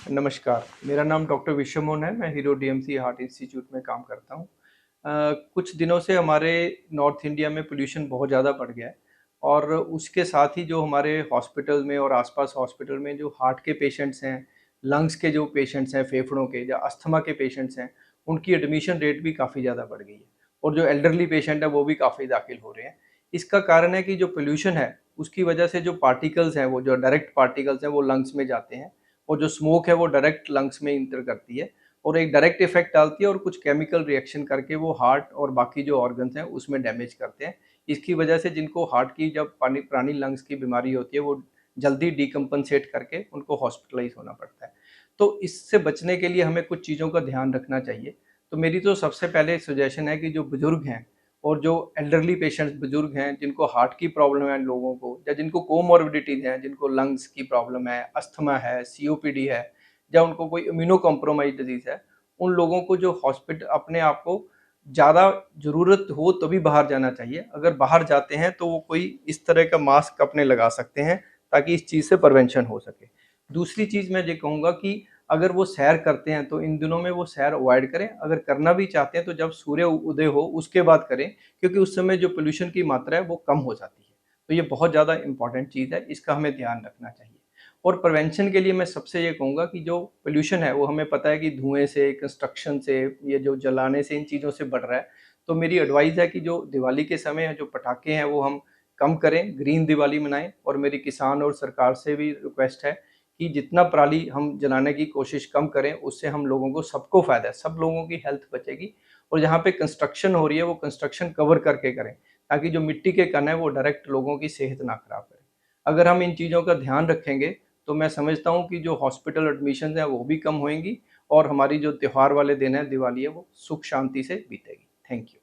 नमस्कार, मेरा नाम डॉक्टर विश्वमोहन है, मैं हीरो डीएमसी हार्ट इंस्टीट्यूट में काम करता हूँ। कुछ दिनों से हमारे नॉर्थ इंडिया में पॉल्यूशन बहुत ज़्यादा बढ़ गया है और उसके साथ ही जो हमारे हॉस्पिटल में और आसपास हॉस्पिटल में जो हार्ट के पेशेंट्स हैं, लंग्स के जो पेशेंट्स हैं, फेफड़ों के या अस्थमा के पेशेंट्स हैं, उनकी एडमिशन रेट भी काफ़ी ज़्यादा बढ़ गई है और जो एल्डरली पेशेंट है, वो भी काफ़ी दाखिल हो रहे हैं। इसका कारण है कि जो पॉल्यूशन है, उसकी वजह से जो पार्टिकल्स हैं, वो जो डायरेक्ट पार्टिकल्स हैं, वो लंग्स में जाते हैं और जो स्मोक है वो डायरेक्ट लंग्स में इंटर करती है और एक डायरेक्ट इफेक्ट डालती है और कुछ केमिकल रिएक्शन करके वो हार्ट और बाकी जो ऑर्गन्स हैं उसमें डैमेज करते हैं। इसकी वजह से जिनको हार्ट की जब पानी पुरानी लंग्स की बीमारी होती है वो जल्दी डिकम्पनसेट करके उनको हॉस्पिटलाइज होना पड़ता है। तो इससे बचने के लिए हमें कुछ चीज़ों का ध्यान रखना चाहिए। तो मेरी तो सबसे पहले सजेशन है कि जो बुजुर्ग हैं और जो एल्डरली पेशेंट्स बुजुर्ग हैं जिनको हार्ट की प्रॉब्लम है लोगों को या जिनको कोमॉर्बिडिटीज हैं, जिनको लंग्स की प्रॉब्लम है, अस्थमा है, सीओपीडी है या उनको कोई इम्यूनो कॉम्प्रोमाइज डिजीज है, उन लोगों को जो हॉस्पिटल अपने आप को ज़्यादा ज़रूरत हो तभी बाहर जाना चाहिए। अगर बाहर जाते हैं तो वो कोई इस तरह का मास्क अपने लगा सकते हैं ताकि इस चीज़ से प्रिवेंशन हो सके। दूसरी चीज़ मैं ये कहूँगा कि अगर वो सैर करते हैं तो इन दिनों में वो सैर अवॉइड करें। अगर करना भी चाहते हैं तो जब सूर्य उदय हो उसके बाद करें, क्योंकि उस समय जो पॉल्यूशन की मात्रा है वो कम हो जाती है। तो ये बहुत ज़्यादा इम्पोर्टेंट चीज़ है, इसका हमें ध्यान रखना चाहिए। और प्रिवेंशन के लिए मैं सबसे ये कहूँगा कि जो पॉल्यूशन है वो हमें पता है कि धुएँ से, कंस्ट्रक्शन से, ये जो जलाने से, इन चीज़ों से बढ़ रहा है। तो मेरी एडवाइस है कि जो दिवाली के समय जो पटाखे हैं वो हम कम करें, ग्रीन दिवाली मनाएँ और मेरी किसान और सरकार से भी रिक्वेस्ट है कि जितना पराली हम जलाने की कोशिश कम करें, उससे हम लोगों को सबको फ़ायदा है, सब लोगों की हेल्थ बचेगी और जहाँ पे कंस्ट्रक्शन हो रही है, वो कंस्ट्रक्शन कवर करके करें, ताकि जो मिट्टी के कण हैं, वो डायरेक्ट लोगों की सेहत ना खराब करें। अगर हम इन चीज़ों का ध्यान रखेंगे, तो मैं समझता हूँ कि जो हॉस्पिटल एडमिशन्स हैं, वो भी कम होएँगी और हमारी जो त्योहार वाले दिन हैं, दिवाली है, वो सुख शांति से बीतेगी। Thank you.